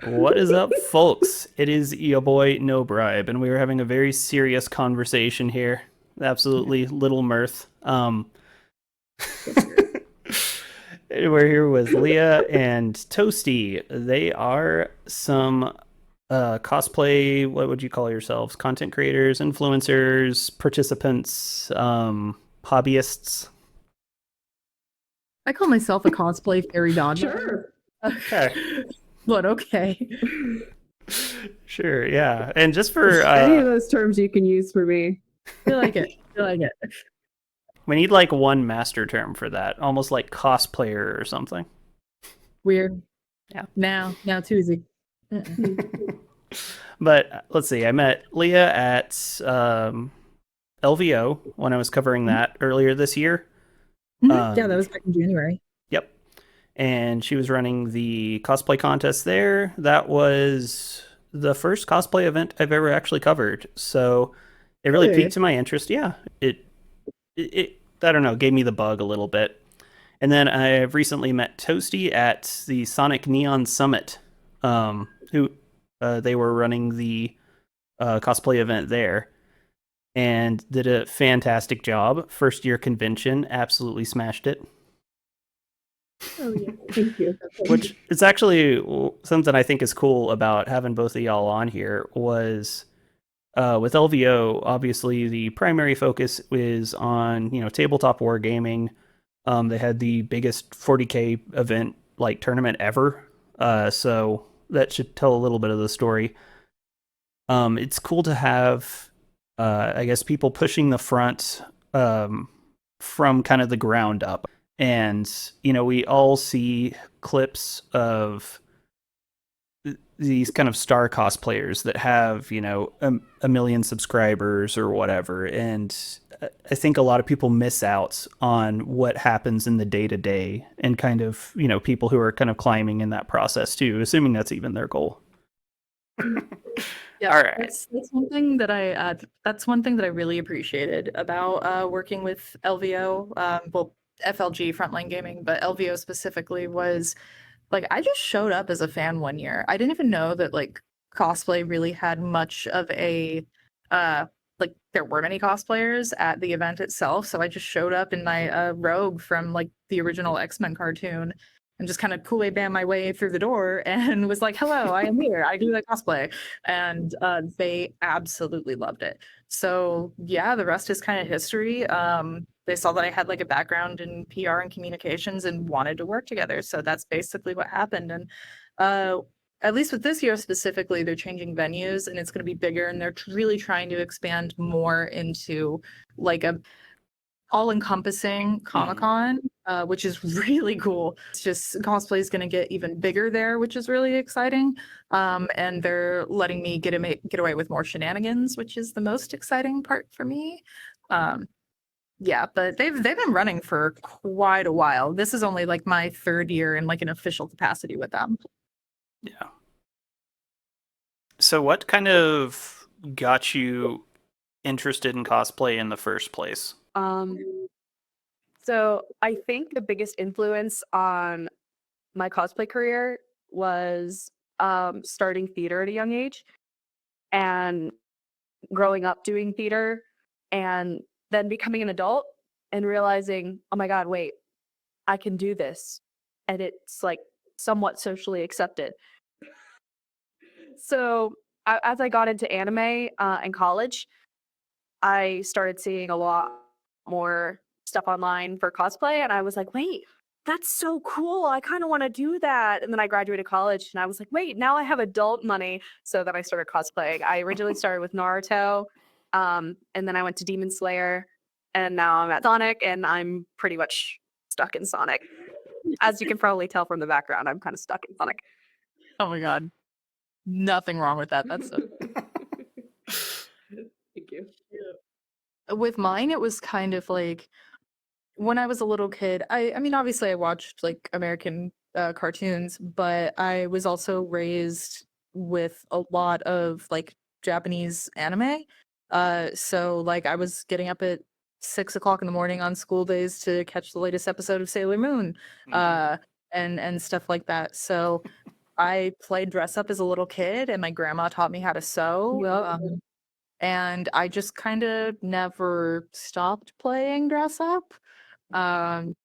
What is up, folks? It is your boy NoBribe, and we are having a very serious conversation here. Absolutely little mirth. We're here with Leah and Toasty. They are some cosplay. What would you call yourselves? Content creators, influencers, participants, hobbyists. I call myself a cosplay fairy godmother. Sure. Okay, But okay. sure, yeah. And just for There's any of those terms you can use for me. I like it. I like it. we need like one master term for that, almost like cosplayer or something. Weird. Yeah. Now too easy. But let's see. I met Leah at LVO when I was covering that earlier this year. Yeah, that was back in January. Yep. And she was running the cosplay contest there. That was the first cosplay event I've ever actually covered. So it really Really? piqued my interest. Yeah. It I don't know, gave me the bug a little bit. And then I've recently met Toasty at the Sonic Neon Summit, who they were running the cosplay event there and did a fantastic job. First year convention, absolutely smashed it. Oh yeah, thank you. Which is actually something I think is cool about having both of y'all on here was with LVO, obviously the primary focus is on, tabletop wargaming. They had the biggest 40K event like tournament ever. So that should tell a little bit of the story. It's cool to have I guess people pushing the front from kind of the ground up. And, we all see clips of these kind of star cosplayers that have, a million subscribers or whatever. And I think a lot of people miss out on what happens in the day to day and kind of, people who are kind of climbing in that process too, assuming that's even their goal. Yeah, All right. that's one thing that I really appreciated about working with LVO. Well, FLG Frontline Gaming, but LVO specifically was like I just showed up as a fan one year. I didn't even know that like cosplay really had much of a like there were many cosplayers at the event itself. So I just showed up in my robe from like the original X-Men cartoon and just kind of Kool-Aid band my way through the door and was like, hello, I am here. I do like cosplay. And they absolutely loved it. So yeah, the rest is kind of history. They saw that I had like a background in PR and communications and wanted to work together. So that's basically what happened. And at least with this year specifically, they're changing venues and it's going to be bigger and they're really trying to expand more into like a all-encompassing Comic-Con, which is really cool. It's just cosplay is going to get even bigger there, which is really exciting. And they're letting me get away with more shenanigans, which is the most exciting part for me. Yeah, but they've been running for quite a while. This is only like my third year in like an official capacity with them. Yeah. So what kind of got you interested in cosplay in the first place? So I think the biggest influence on my cosplay career was starting theater at a young age and growing up doing theater and then becoming an adult and realizing, oh my God, wait, I can do this. And it's like somewhat socially accepted. So as I got into anime in college, I started seeing a lot more stuff online for cosplay. And I was like, wait, that's so cool. I kind of want to do that. And then I graduated college and I was like, wait, now I have adult money. So then I started cosplaying. I originally started with Naruto. And then I went to Demon Slayer. And now I'm at Sonic and I'm pretty much stuck in Sonic. As you can probably tell from the background, I'm kind of stuck in Sonic. Oh my God. Nothing wrong with that. That's so Thank you. with mine, it was kind of like when I was a little kid, I mean, obviously I watched like American cartoons, but I was also raised with a lot of like Japanese anime. So like I was getting up at 6 o'clock in the morning on school days to catch the latest episode of Sailor Moon, and stuff like that. So I played dress up as a little kid, and my grandma taught me how to sew. Yep. And I just kind of never stopped playing dress up. Um,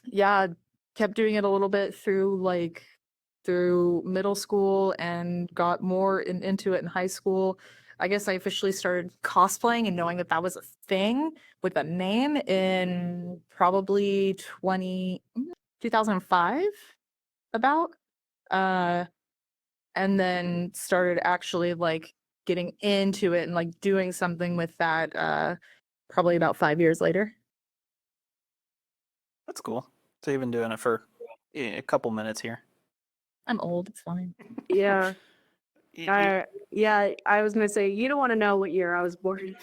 yeah, kept doing it a little bit through middle school and got more into it in high school. I guess I officially started cosplaying and knowing that that was a thing with a name in probably 2005 about. Uh, and then started actually like getting into it and like doing something with that probably about 5 years later. That's cool. So you've been doing it for a couple minutes here. I'm old, it's fine. Yeah. Y- I was gonna say you don't want to know what year I was born.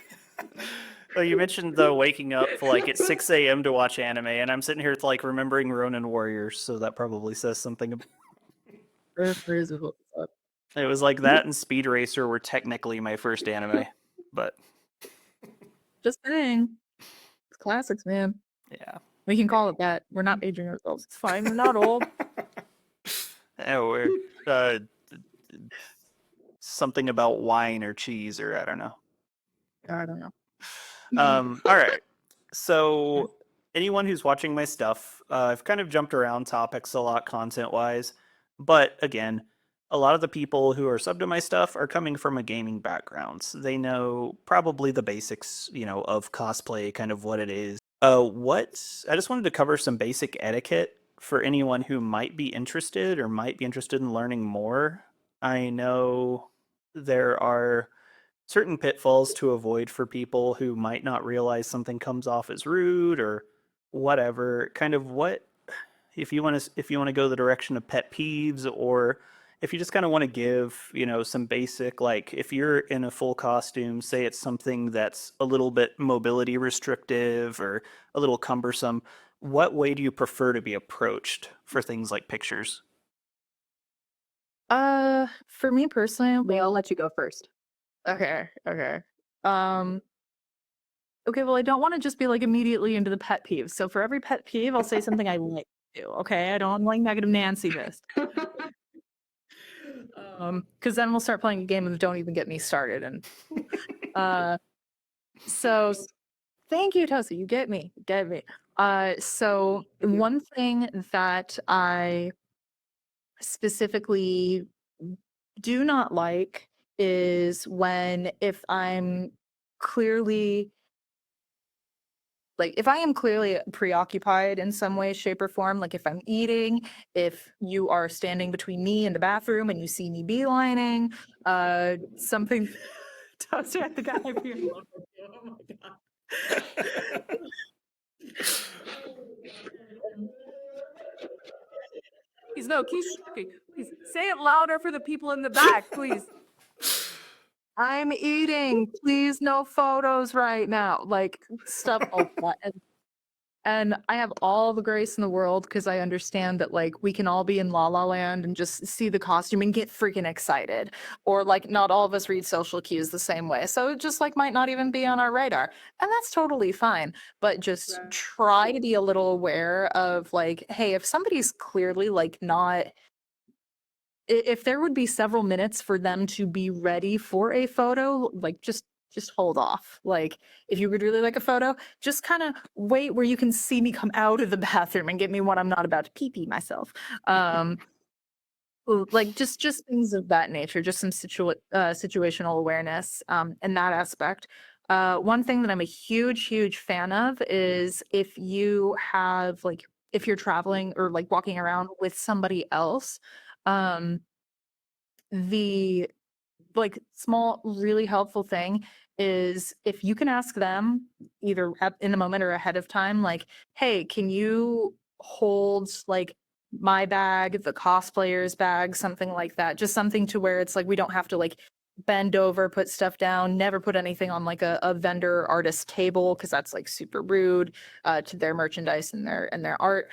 Well, you mentioned though waking up like at 6 a.m. to watch anime, and I'm sitting here with, like remembering Ronin Warriors, so that probably says something. It was like that and Speed Racer were technically my first anime, but Just saying. It's classics, man. yeah. We can call it that. We're not aging ourselves. It's fine. We're not old. Yeah, we're uh, something about wine or cheese or I don't know. I don't know. All right. So, anyone who's watching my stuff, I've kind of jumped around topics a lot content wise. But again, a lot of the people who are subbed to my stuff are coming from a gaming background. So they know probably the basics, of cosplay, kind of what it is. I just wanted to cover some basic etiquette for anyone who might be interested or might be interested in learning more. I know there are certain pitfalls to avoid for people who might not realize something comes off as rude or whatever. Kind of what if you want to go the direction of pet peeves, or if you just kind of want to give some basic, like if you're in a full costume, say it's something that's a little bit mobility restrictive or a little cumbersome, what way do you prefer to be approached for things like pictures? For me personally, May I'll let you go first. okay. Um, okay, well, I don't want to just be like immediately into the pet peeves. So for every pet peeve, I'll say something I like to do. Okay, I don't like negative Nancy this. Because then we'll start playing a game of don't even get me started. And so thank you, Tosi. You get me. So one thing that I specifically do not like is when if I'm clearly if I am clearly preoccupied in some way, shape, or form, like if I'm eating, if you are standing between me and the bathroom and you see me beelining, something. Toaster at the guy here. Oh my god. Please no, keep talking. Please say it louder for the people in the back, please. I'm eating. Please, no photos right now. Like stuff like that. And I have all the grace in the world because I understand that like we can all be in La La Land and just see the costume and get freaking excited. Or like not all of us read social cues the same way. So it just like might not even be on our radar. And that's totally fine. But just try to be a little aware of like, hey, if somebody's clearly like not if there would be several minutes for them to be ready for a photo, like just hold off. Like if you would really like a photo, just kind of wait where you can see me come out of the bathroom and get me when I'm not about to pee myself. Like just things of that nature, just some situational awareness in that aspect. One thing that I'm a huge fan of is if you have like if you're traveling or like walking around with somebody else, um, the like small really helpful thing is if you can ask them either in the moment or ahead of time like, hey, can you hold like my bag, the cosplayer's bag, something like that, just something to where it's like we don't have to like bend over, put stuff down, never put anything on like a vendor artist table because that's like super rude to their merchandise and their art.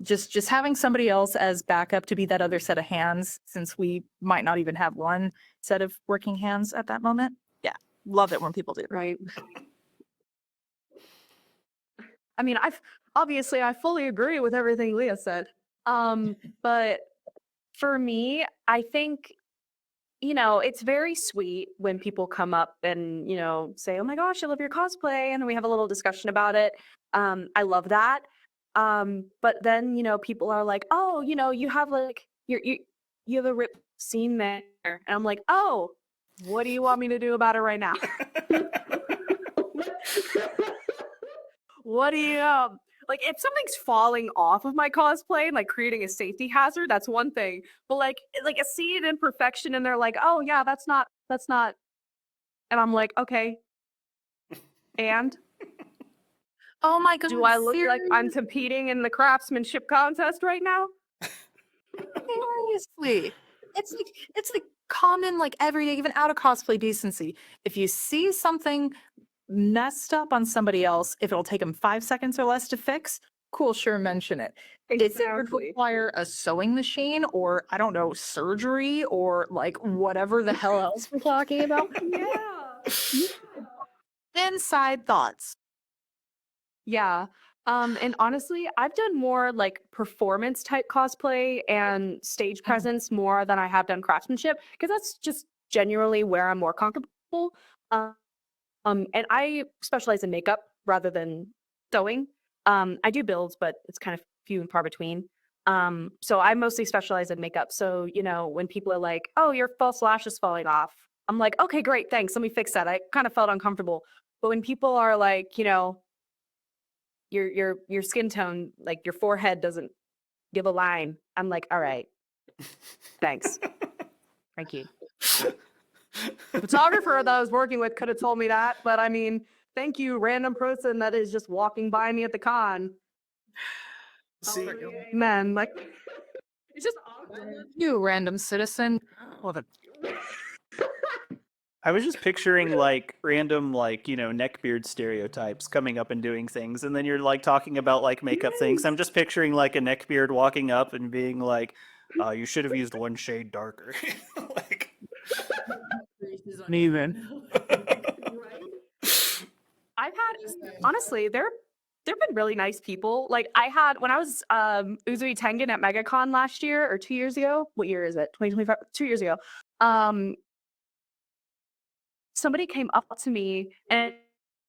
Just having somebody else as backup to be that other set of hands since we might not even have one set of working hands at that moment. Yeah, love it when people do. Right. I mean, I fully agree with everything Leah said. But For me, I think, it's very sweet when people come up and, say, "Oh my gosh, I love your cosplay." And then we have a little discussion about it. I love that. But then, people are like, "Oh, you have like you have a rip scene there." And I'm like, "Oh, what do you want me to do about it right now?" What do you like if something's falling off of my cosplay and like creating a safety hazard, that's one thing. But like a seed imperfection and they're like, "Oh yeah, that's not," and I'm like, "Okay." And Oh my god! do I look like I'm seriously? competing in the craftsmanship contest right now? Seriously. It's like common, like everyday, even out of cosplay decency. If you see something messed up on somebody else, if it'll take them 5 seconds or less to fix, cool, sure, mention it. If it would Exactly. require a sewing machine or I don't know, surgery or like whatever the hell else we're talking about, Yeah. inside thoughts. Yeah. And honestly, I've done more like performance type cosplay and stage presence more than I have done craftsmanship because that's just genuinely where I'm more comfortable. Um, and I specialize in makeup rather than sewing. I do builds, but it's kind of few and far between. So I mostly specialize in makeup. So, when people are like, "Oh, your false lash is falling off," I'm like, "Okay, great, thanks. Let me fix that." I kind of felt uncomfortable. But when people are like, your skin tone, like your forehead doesn't give a line, I'm like, "All right, thanks. Thank you." The photographer that I was working with could have told me that, but I mean, thank you, random person that is just walking by me at the con. See, Man, like, it's just awkward. You random citizen. Well, I was just picturing like random like neckbeard stereotypes coming up and doing things, and then you're like talking about like makeup things. I'm just picturing like a neckbeard walking up and being like, "You should have used one shade darker." Like, uneven. I've had honestly, there've been really nice people. Like I had when I was Uzui Tengen at MegaCon last year or 2 years ago. What year is it? 2025. 2 years ago. Somebody came up to me and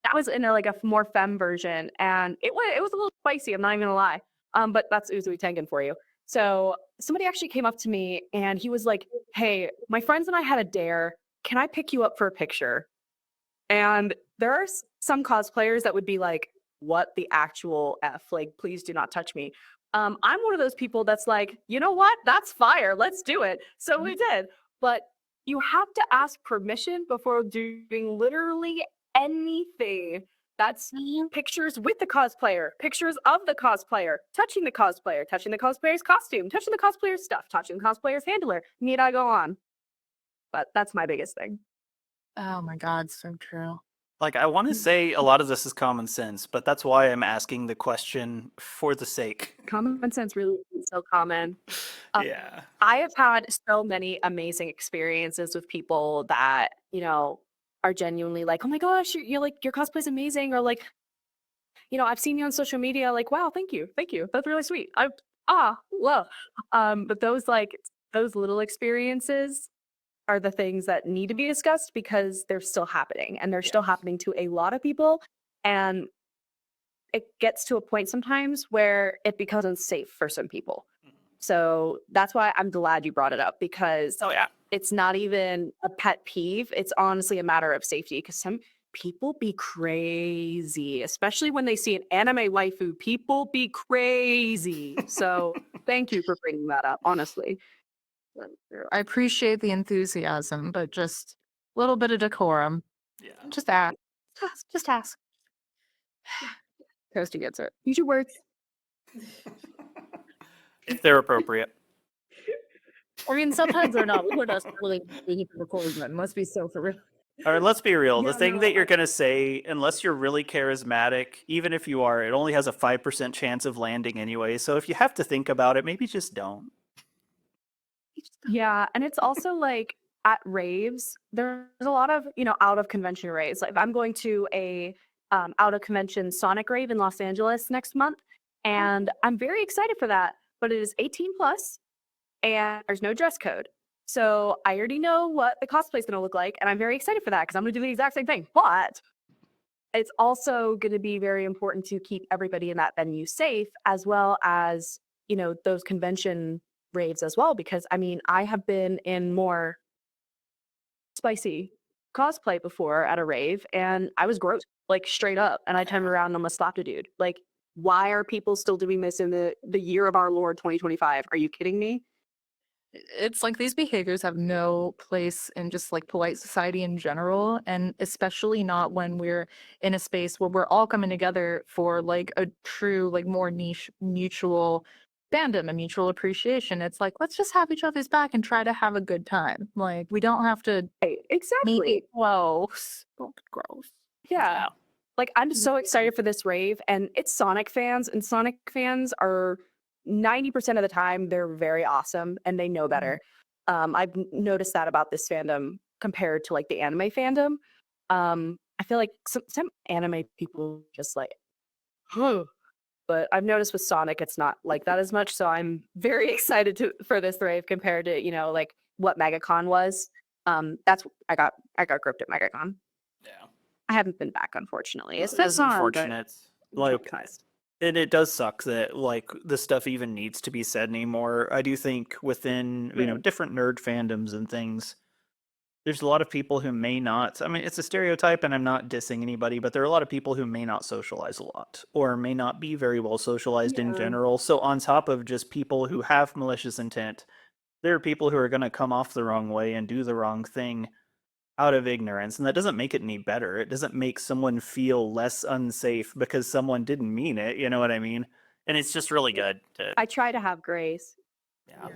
that was in like a more femme version, and it was a little spicy. I'm not even gonna lie. But that's Uzui Tengen for you. So somebody actually came up to me and he was like, "Hey, my friends and I had a dare. Can I pick you up for a picture?" And there are some cosplayers that would be like, "What the actual F? Like, please do not touch me." I'm one of those people that's like, "You know what? That's fire. Let's do it." So we did. But you have to ask permission before doing literally anything. That's pictures with the cosplayer, pictures of the cosplayer, touching the cosplayer's costume, touching the cosplayer's stuff, touching the cosplayer's handler. Need I go on? But that's my biggest thing. Oh my god, so true. like I want to say a lot of this is common sense, but that's why I'm asking the question for the sake. Common sense really is so common. Yeah. I have had so many amazing experiences with people that, are genuinely like, "Oh my gosh, you're like, your cosplay is amazing," or like, "I've seen you on social media." Like, "Wow, thank you. Thank you. That's really sweet." Well. But those little experiences are the things that need to be discussed because they're still happening and they're still happening to a lot of people. And it gets to a point sometimes where it becomes unsafe for some people. So that's why I'm glad you brought it up because Oh yeah. it's not even a pet peeve. It's honestly a matter of safety because some people be crazy, especially when they see an anime waifu. People be crazy. So thank you for bringing that up, honestly. I appreciate the enthusiasm, but just a little bit of decorum. Yeah. Just ask. Just ask. Toasty gets it. Use your words. If they're appropriate. I mean, sometimes they're not. We're not willing to record them. Must be so for real. All right, let's be real. The Yeah, thing no, that you're going to say, unless you're really charismatic, even if you are, it only has a 5% chance of landing anyway. So if you have to think about it, maybe just don't. Yeah, and it's also like at raves, there's a lot of, out of convention raves. Like I'm going to a out of convention Sonic rave in Los Angeles next month, and I'm very excited for that. But it is 18 plus, and there's no dress code. So I already know what the cosplay is going to look like, and I'm very excited for that because I'm going to do the exact same thing. But it's also going to be very important to keep everybody in that venue safe, as well as, you know, those convention raves as well. Because I mean, I have been in more spicy cosplay before at a rave, and I was gross, like straight up. And I turned around and almost slapped a dude. Like, why are people still doing this in the year of our Lord 2025? Are you kidding me? It's like these behaviors have no place in just like polite society in general, and especially not when we're in a space where we're all coming together for like a true, like more niche mutual fandom and mutual appreciation. It's like, let's just have each other's back and try to have a good time. Like, we don't have to Right, exactly. meet close. Don't be gross. Yeah. Like, I'm so excited for this rave, and it's Sonic fans, and Sonic fans are 90% of the time, they're very awesome and they know better. I've noticed that about this fandom compared to like the anime fandom. I feel like some anime people just like, huh. But I've noticed with Sonic, it's not like that as much. So I'm very excited for this rave compared to, you know, like what MegaCon was. That's I got groped at MegaCon. Yeah. I haven't been back, unfortunately. It's It's on, but unfortunate. Like, traumatized. and it does suck that like this stuff even needs to be said anymore. I do think within Right. different nerd fandoms and things, there's a lot of people who may not. I mean, it's a stereotype, and I'm not dissing anybody, but there are a lot of people who may not socialize a lot or may not be very well socialized in Yeah. general. So on top of just people who have malicious intent, there are people who are going to come off the wrong way and do the wrong thing out of ignorance, and that doesn't make it any better. It doesn't make someone feel less unsafe because someone didn't mean it, you know what I mean? And it's just really good to I try to have grace. yeah.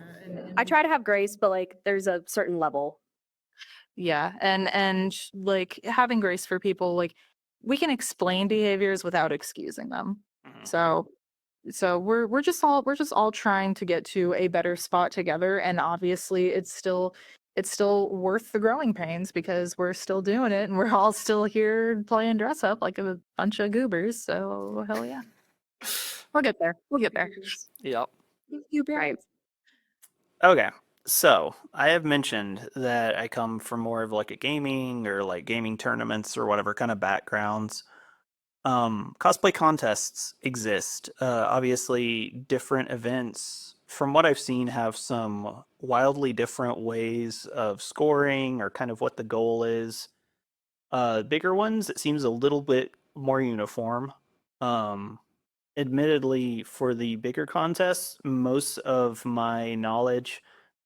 I try to have grace, but like there's a certain level. Yeah, and like having grace for people, like we can explain behaviors without excusing them. Mhm. So we're just all trying to get to a better spot together, and obviously it's still worth the growing pains because we're still doing it and we're all still here playing dress up like a bunch of goobers. So hell yeah. We'll get there. We'll get there. Yep. You Right. Okay. So, I have mentioned that I come from more of like a gaming or like gaming tournaments or whatever kind of backgrounds. Cosplay contests exist. Obviously, different events, from what I've seen, have some wildly different ways of scoring or kind of what the goal is. Bigger ones, it seems a little bit more uniform. Um, Admittedly, for the bigger contests, most of my knowledge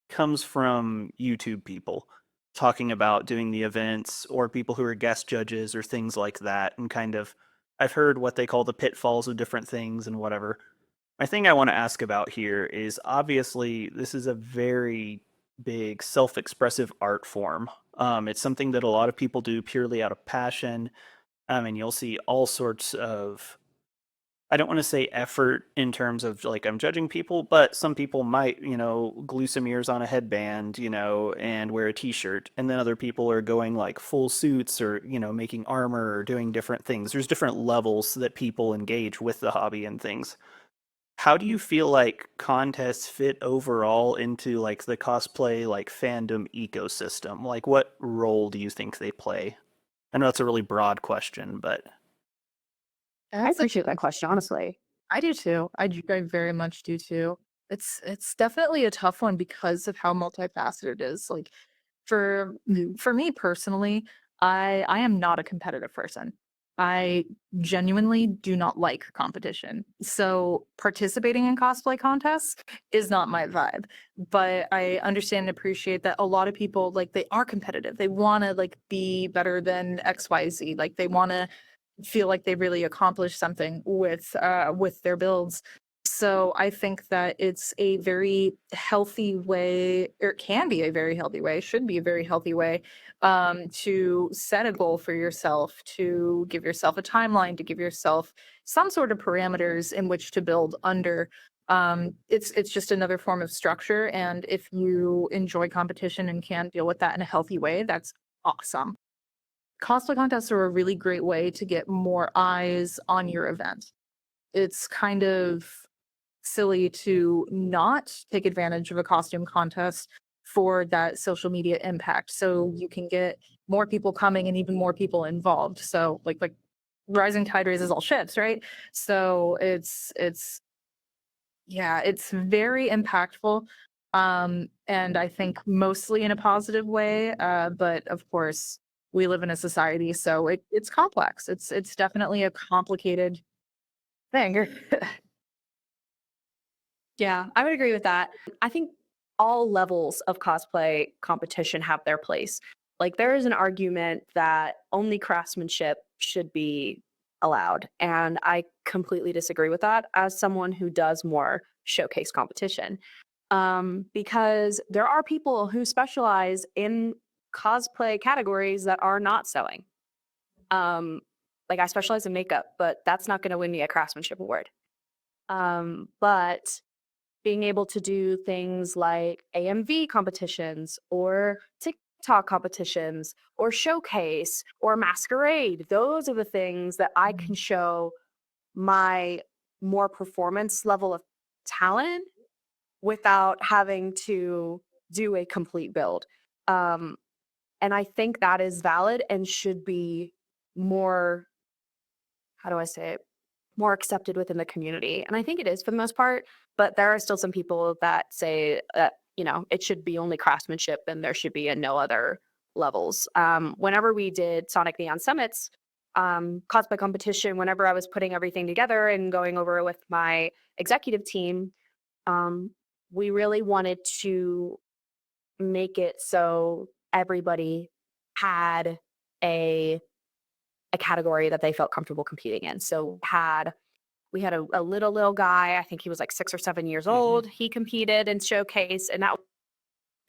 comes from YouTube people talking about doing the events or people who are guest judges or things like that. And kind of, I've heard what they call the pitfalls of different things and whatever. My thing I want to ask about here is obviously this is a very big self expressive art form. It's something that a lot of people do purely out of passion. And you'll see all sorts of, I don't want to say effort in terms of like I'm judging people, but some people might, glue some ears on a headband, and wear a t-shirt. And then other people are going like full suits or, making armor or doing different things. There's different levels that people engage with the hobby and things. How do you feel like contests fit overall into like the cosplay like fandom ecosystem? Like what role do you think they play? I know that's a really broad question, but I appreciate that question, honestly. I do too. I very much do too. It's definitely a tough one because of how multifaceted it is. Like for me personally, I am not a competitive person. I genuinely do not like competition. So participating in cosplay contests is not my vibe. But I understand and appreciate that a lot of people like they are competitive. They want to like be better than XYZ. Like they want to feel like they really accomplished something with their builds. So I think that it's a very healthy way, or it can be a very healthy way, should be a very healthy way, to set a goal for yourself, to give yourself a timeline, to give yourself some sort of parameters in which to build under. It's just another form of structure, and if you enjoy competition and can deal with that in a healthy way, that's awesome. Cosplay contests are a really great way to get more eyes on your event. It's kind of silly to not take advantage of a costume contest for that social media impact. So you can get more people coming and even more people involved. So like rising tide raises all ships, right? So it's very impactful. And I think mostly in a positive way. But of course, we live in a society, so it's complex. It's definitely a complicated thing. Yeah, I would agree with that. I think all levels of cosplay competition have their place. Like, there is an argument that only craftsmanship should be allowed. And I completely disagree with that as someone who does more showcase competition. Because there are people who specialize in cosplay categories that are not sewing. Like, I specialize in makeup, but that's not going to win me a craftsmanship award. But being able to do things like AMV competitions or TikTok competitions or showcase or masquerade, those are the things that I can show my more performance level of talent without having to do a complete build. And I think that is valid and should be more, how do I say it, more accepted within the community. And I think it is for the most part, but there are still some people that say that, it should be only craftsmanship and there should be no other levels. Whenever we did Sonic Neon Summits, cosplay competition, whenever I was putting everything together and going over it with my executive team, we really wanted to make it so everybody had a category that they felt comfortable competing in. So we had a little guy, I think he was like 6 or 7 years old. He competed in showcase, and that was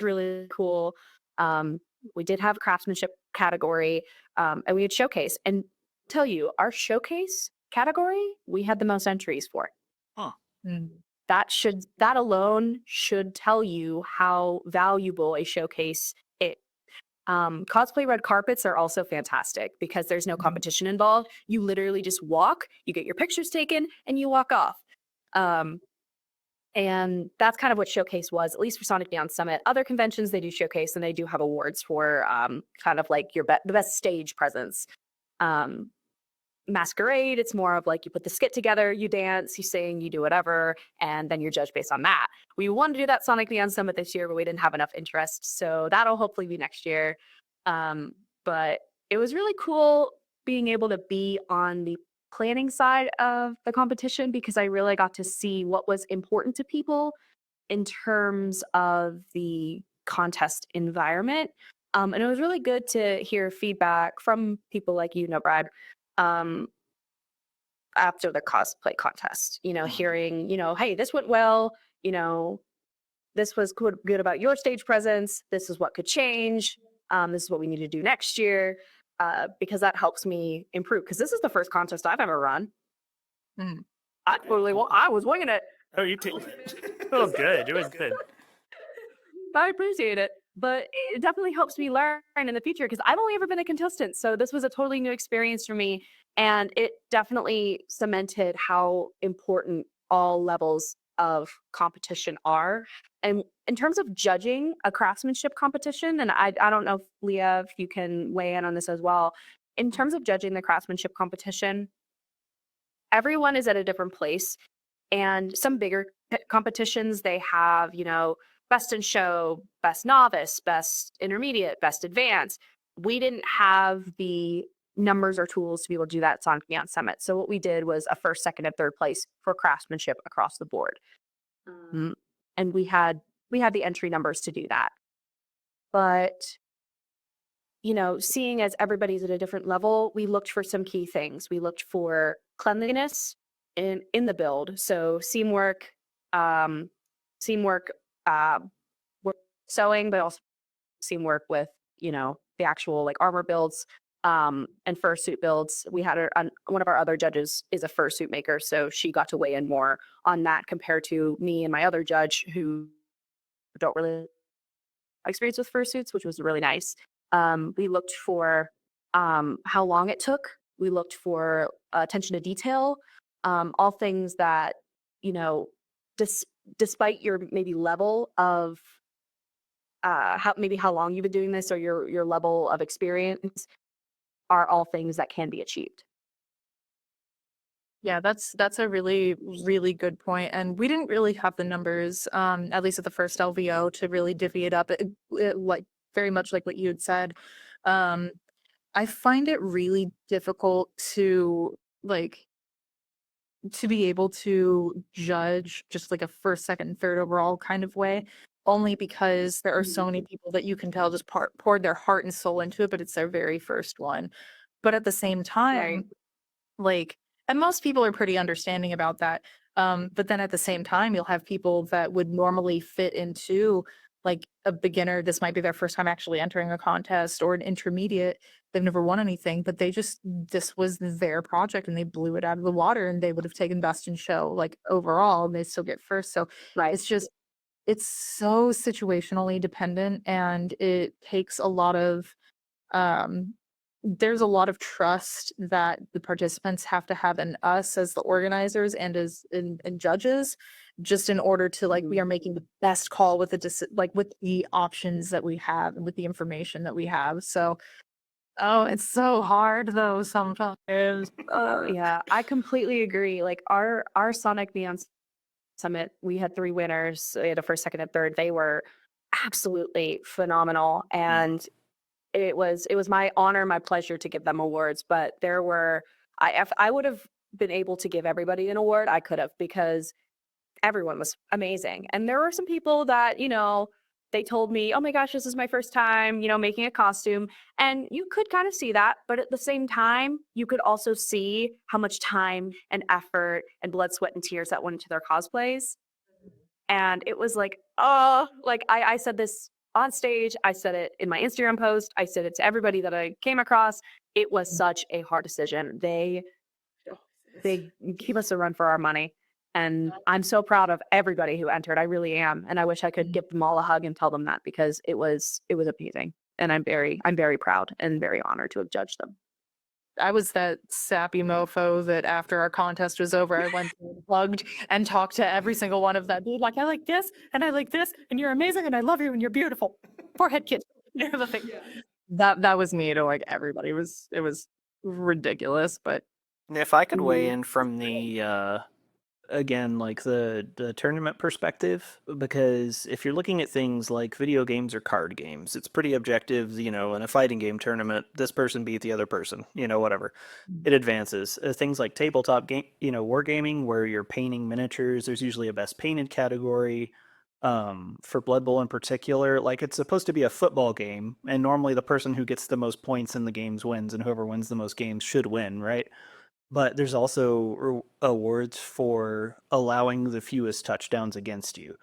really cool. We did have a craftsmanship category, and we had showcase. And tell you, our showcase category, we had the most entries for. Huh. That alone should tell you how valuable a showcase is. Cosplay red carpets are also fantastic because there's no competition involved. You literally just walk, you get your pictures taken, and you walk off. And that's kind of what Showcase was, at least for Sonic Neon Summit. Other conventions, they do Showcase, and they do have awards for kind of like the best stage presence. Masquerade, it's more of like you put the skit together, you dance, you sing, you do whatever, and then you're judged based on that. We wanted to do that Sonic Neon Summit this year, but we didn't have enough interest, so that'll hopefully be next year. But it was really cool being able to be on the planning side of the competition because I really got to see what was important to people in terms of the contest environment. And it was really good to hear feedback from people like you, NoBribe, after the cosplay contest, hearing, hey, this went well, this was good about your stage presence. This is what could change. This is what we need to do next year, because that helps me improve. Because this is the first contest I've ever run. I was winging it. Oh, you too. Oh, good. It was good. I appreciate it. But it definitely helps me learn in the future because I've only ever been a contestant. So this was a totally new experience for me. And it definitely cemented how important all levels of competition are. And in terms of judging a craftsmanship competition, and I don't know, Leah, if you can weigh in on this as well. In terms of judging the craftsmanship competition, everyone is at a different place. And some bigger competitions, they have, best in show, best novice, best intermediate, best advanced. We didn't have the numbers or tools to be able to do that at Sonic Neon Summit. So what we did was a first, second, and third place for craftsmanship across the board. And we had the entry numbers to do that. But, seeing as everybody's at a different level, we looked for some key things. We looked for cleanliness in the build. So seam work, sewing, but also seam work with, the actual like armor builds, and fursuit builds. We had one of our other judges is a fursuit maker, so she got to weigh in more on that compared to me and my other judge who don't really have experience with fursuits, which was really nice. We looked for how long it took. We looked for attention to detail, all things that, despite your maybe level of how long you've been doing this or your level of experience, are all things that can be achieved. Yeah, that's a really, really good point. And we didn't really have the numbers, at least at the first LVO, to really divvy it up. Like very much like what you had said. Um, I find it really difficult to like to be able to judge just like a first, second, third overall kind of way, only because there are so many people that you can tell just poured their heart and soul into it, but it's their very first one. But at the same time, like, and most people are pretty understanding about that. But then at the same time, you'll have people that would normally fit into like a beginner. This might be their first time actually entering a contest, or an intermediate. They've never won anything, but this was their project and they blew it out of the water, and they would have taken best in show like overall, and they still get first. So Right. it's so situationally dependent, and it takes a lot of um there's a lot of trust that the participants have to have in us as the organizers and as and judges, just in order to like we are making the best call with like with the options that we have and with the information that we have. So oh, it's so hard though sometimes. Oh yeah, I completely agree. Like our Sonic Neon Summit, we had 3 winners. We had a first, second, and third. They were absolutely phenomenal, and it was my honor, my pleasure to give them awards. But there were if I would have been able to give everybody an award, I could have, because everyone was amazing. And there were some people that, they told me, "Oh my gosh, this is my first time, making a costume." And you could kind of see that, but at the same time, you could also see how much time and effort and blood, sweat, and tears that went into their cosplays. And it was like, oh, like I said this on stage, I said it in my Instagram post, I said it to everybody that I came across. It was such a hard decision. They keep us a run for our money. And I'm so proud of everybody who entered. I really am. And I wish I could give them all a hug and tell them that, because it was amazing. And I'm very proud and very honored to have judged them. I was that sappy mofo that after our contest was over, I went and hugged and talked to every single one of them. Be like, I like this and I like this, and you're amazing and I love you and you're beautiful. Forehead kiss. You know the thing. That was me to like everybody. It was ridiculous, but If I could weigh in from the again, like the tournament perspective, because if you're looking at things like video games or card games, it's pretty objective. In a fighting game tournament, this person beat the other person. Whatever, it advances. Things like tabletop game, wargaming, where you're painting miniatures. There's usually a best painted category. For Blood Bowl in particular, like it's supposed to be a football game, and normally the person who gets the most points in the games wins, and whoever wins the most games should win, right? But there's also awards for allowing the fewest touchdowns against you,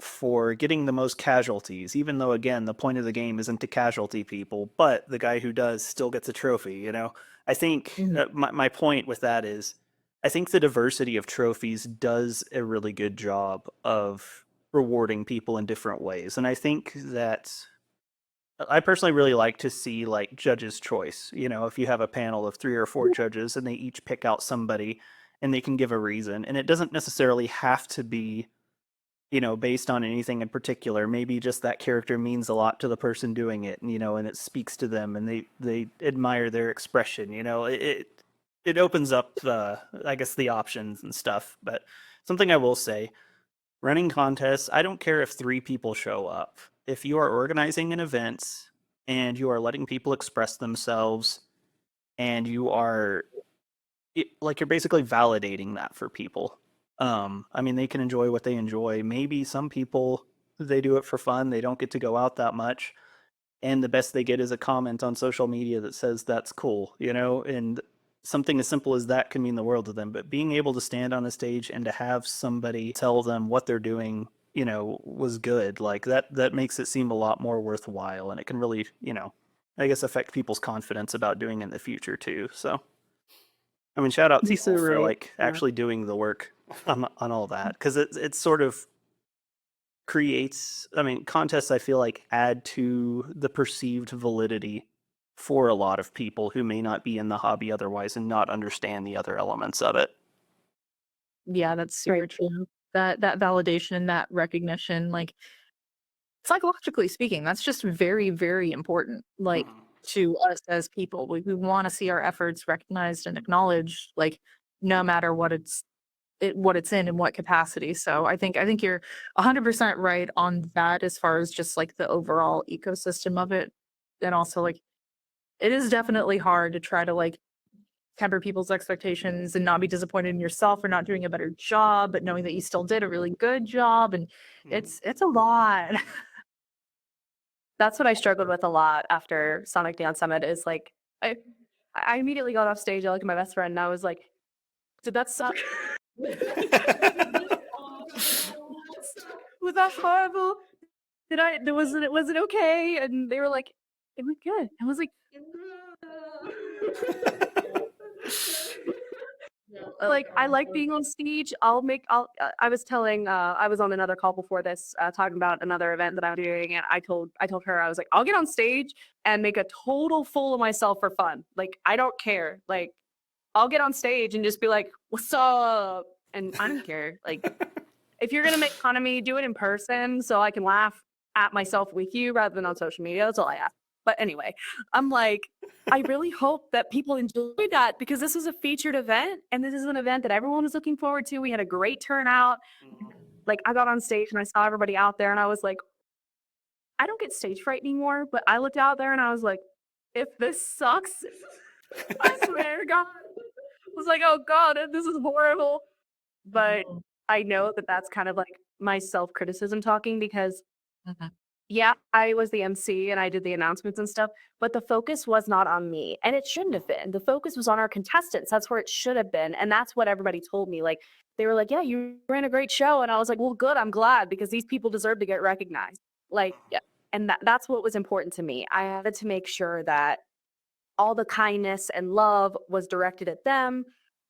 for getting the most casualties, even though, again, the point of the game isn't to casualty people, but the guy who does still gets a trophy, I think my point with that is, I think the diversity of trophies does a really good job of rewarding people in different ways. And I think that I personally really like to see like judges' choice. If you have a panel of 3 or 4 judges and they each pick out somebody and they can give a reason, and it doesn't necessarily have to be, based on anything in particular. Maybe just that character means a lot to the person doing it, and and it speaks to them, and they admire their expression. It opens up I guess the options and stuff. But something I will say, running contests, I don't care if 3 people show up. If you are organizing an event and you are letting people express themselves, and you are you're basically validating that for people. I mean, they can enjoy what they enjoy. Maybe some people, they do it for fun. They don't get to go out that much, and the best they get is a comment on social media that says that's cool, and something as simple as that can mean the world to them. But being able to stand on a stage and to have somebody tell them what they're doing, was good, like that makes it seem a lot more worthwhile, and it can really, I guess, affect people's confidence about doing it in the future too. So, I mean, shout out to you for like actually doing the work on all that, because it sort of creates, I mean, contests, I feel like, add to the perceived validity for a lot of people who may not be in the hobby otherwise and not understand the other elements of it. yeah, that's super true. that validation and that recognition, like psychologically speaking, that's just very, very important. Like to us as people, we want to see our efforts recognized and acknowledged, like no matter what it's in and what capacity. So I think you're 100% right on that as far as just like the overall ecosystem of it. And also like it is definitely hard to try to like temper people's expectations and not be disappointed in yourself for not doing a better job, but knowing that you still did a really good job. And it's a lot. That's what I struggled with a lot after Sonic Dance Summit is like I immediately got off stage. I looked at my best friend and I was like, did that suck? Was that horrible? Was it okay? And they were like, it was good. I was like, like I like being on stage. I was telling I was on another call before this talking about another event that I'm doing, and I told her, I was like, I'll get on stage and make a total fool of myself for fun. Like I don't care. Like I'll get on stage and just be like, what's up? And I don't care. Like if you're gonna make fun of me, do it in person so I can laugh at myself with you rather than on social media. That's all I ask. But anyway, I'm like, I really hope that people enjoy that because this was a featured event and this is an event that everyone was looking forward to. We had a great turnout. Like I got on stage and I saw everybody out there and I was like, I don't get stage fright anymore, but I looked out there and I was like, if this sucks, I swear to God. I was like, oh God, this is horrible. But I know that that's kind of like my self-criticism talking because yeah, I was the MC and I did the announcements and stuff, but the focus was not on me and it shouldn't have been. The focus was on our contestants. That's where it should have been. And that's what everybody told me. Like they were like, yeah, you ran a great show. And I was like, well, good. I'm glad because these people deserve to get recognized. Like, yeah. And that's what was important to me. I had to make sure that all the kindness and love was directed at them.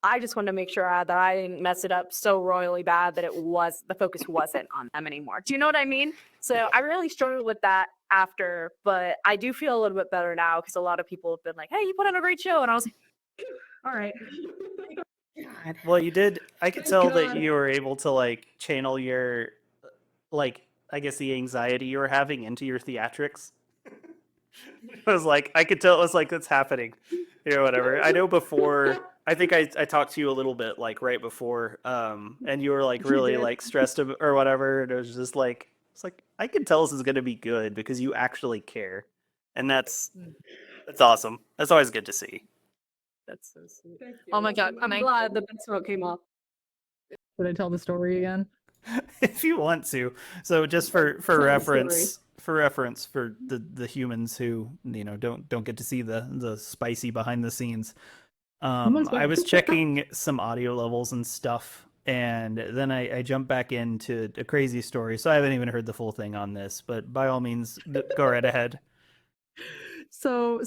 I just wanted to make sure that I didn't mess it up so royally bad that the focus wasn't on them anymore. Do you know what I mean? So I really struggled with that after, but I do feel a little bit better now because a lot of people have been like, hey, you put on a great show. And I was like, all right. God. Well, you did. I could tell that you were able to like channel your, like, I guess the anxiety you were having into your theatrics. I was like, I could tell it was like, that's happening. You know, whatever. I know before, I think I talked to you a little bit like right before, and you were like really like stressed or whatever. And it was just like, it's like, I can tell this is going to be good because you actually care. And that's awesome. That's always good to see. That's so sweet. Oh my God. I'm glad the big smoke came off. Should I tell the story again? If you want to. So just for reference, for the humans who, you know, don't get to see the spicy behind the scenes. I was checking some audio levels and stuff, and then I jumped back into a crazy story. So I haven't even heard the full thing on this, but by all means, go right ahead. So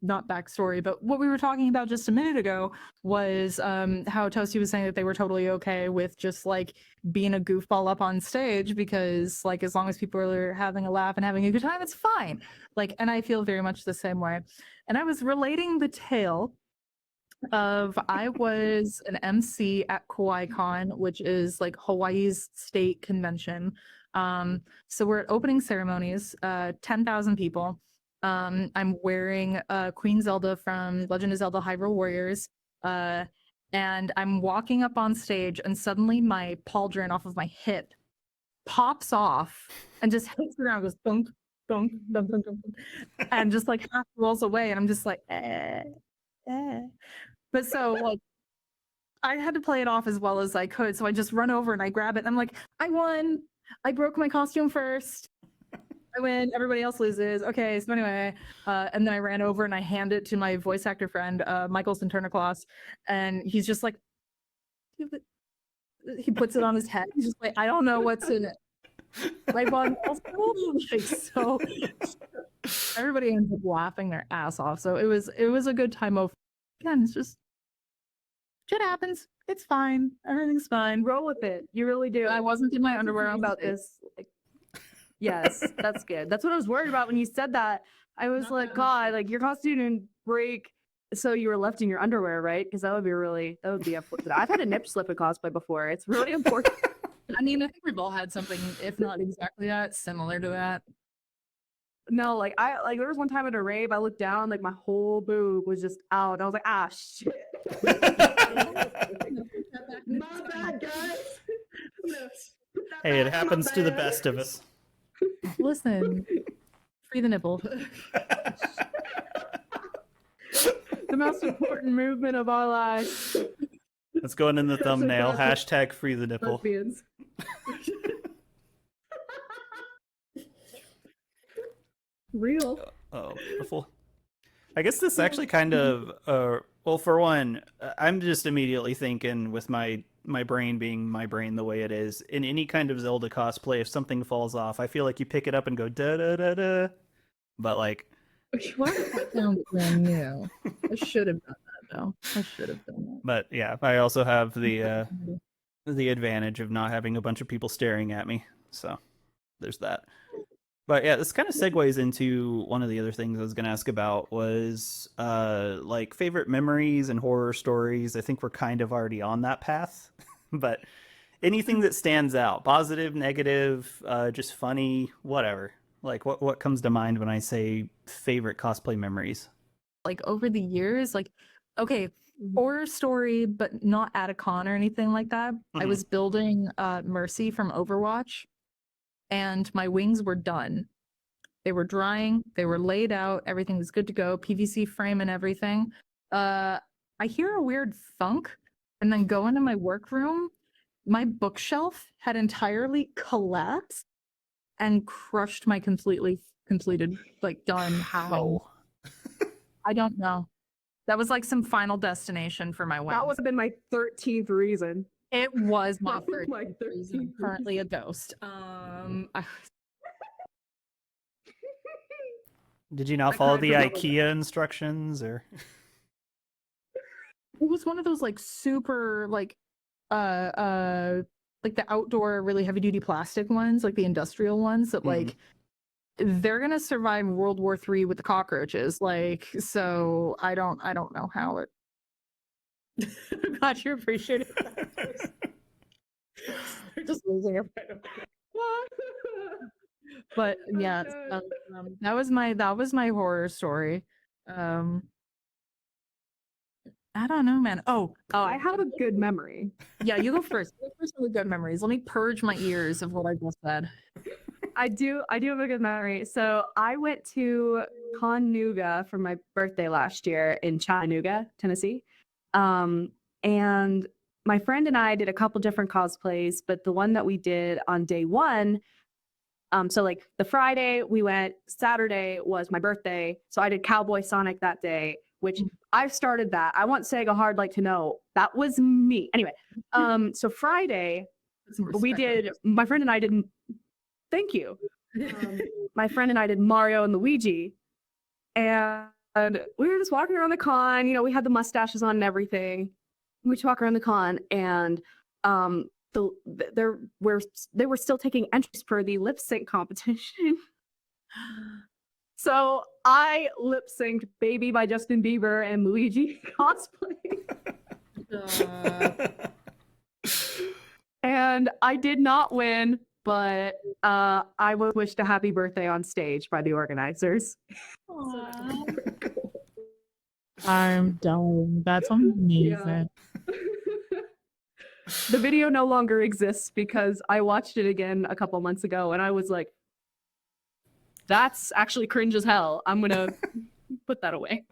not backstory, but what we were talking about just a minute ago was how Toasty was saying that they were totally okay with just like being a goofball up on stage because like as long as people are having a laugh and having a good time, it's fine. Like, and I feel very much the same way. And I was relating the tale of I was an MC at KawaiiCon, which is like Hawaii's state convention. So we're at opening ceremonies, 10,000 people. I'm wearing Queen Zelda from Legend of Zelda Hyrule Warriors. And I'm walking up on stage and suddenly my pauldron off of my hip pops off and just hits the ground, goes thunk, thunk, thunk, thunk, thunk, thunk, and just like half rolls away. And I'm just like, But so like, I had to play it off as well as I could. So I just run over and I grab it. And I'm like, I won. I broke my costume first. I win, everybody else loses. Okay, so anyway, and then I ran over and I hand it to my voice actor friend, Michael Centurniclaus, and he's just like, he puts it on his head. He's just like, I don't know what's in it. My body like so. Everybody ends up laughing their ass off. So it was a good time of. Again, it's just shit happens. It's fine. Everything's fine. Roll with it. You really do. I wasn't in my underwear about this. Like, yes, that's good. That's what I was worried about when you said that. I was like, God, like your costume didn't break. So you were left in your underwear, right? Because that would be unfortunate. I've had a nip slip in cosplay before. It's really important. I mean, I think we've all had something, if not exactly that, similar to that. No, like there was one time at a rave, I looked down, like my whole boob was just out. I was like, ah shit. My bad, guys. Hey, it happens to the best of us. Listen, free the nipple. The most important movement of our lives. That's going in the thumbnail. Hashtag free the nipple. Lesbians. Real. Oh, beautiful. I guess this actually kind of, well, for one, I'm just immediately thinking with my brain being my brain the way it is, in any kind of Zelda cosplay, if something falls off, I feel like you pick it up and go da da da da. But like, Why does that sound brand new? I should have done that though. I should have done that. but yeah, I also have the advantage of not having a bunch of people staring at me, so there's that. But yeah, this kind of segues into one of the other things I was going to ask about was like favorite memories and horror stories. I think we're kind of already on that path, but anything that stands out, positive, negative, just funny, whatever. Like what comes to mind when I say favorite cosplay memories? Like over the years, like, okay, horror story, but not at a con or anything like that. I Mhm. was building Mercy from Overwatch, and my wings were done. They were drying, they were laid out, everything was good to go, PVC frame and everything. I hear a weird thunk, and then go into my workroom. My bookshelf had entirely collapsed and crushed my completed, like done how. I don't know. That was like some final destination for my wings. That would have been my 13th reason. It was my That was first my reason. I'm 13th currently a ghost. Did you not I follow cried the for Zelda. IKEA instructions or? It was one of those like super like the outdoor really heavy duty plastic ones, like the industrial ones that like they're gonna survive World War III with the cockroaches. Like, so I don't know how it. God, you appreciate it. They're just losing it. But yeah, that was my horror story. I don't know, man. Oh, I have a good memory. yeah, you go first. You go first with good memories. Let me purge my ears of what I just said. I do have a good memory. So I went to Chattanooga for my birthday last year in Chattanooga, Tennessee. And my friend and I did a couple different cosplays, but the one that we did on day one, so like the Friday we went, Saturday was my birthday. So I did Cowboy Sonic that day, which I started that. I want Sega Hard Like to Know. That was me. Anyway, so Friday my friend and I did, thank you. My friend and I did Mario and Luigi. And we were just walking around the con, we had the mustaches on and everything. We walk around the con and they were still taking entries for the lip sync competition. So I lip synced Baby by Justin Bieber and Luigi cosplay. And I did not win, but I was wished a happy birthday on stage by the organizers. I'm done. That's amazing. Yeah. The video no longer exists because I watched it again a couple months ago and I was like, that's actually cringe as hell. I'm gonna put that away.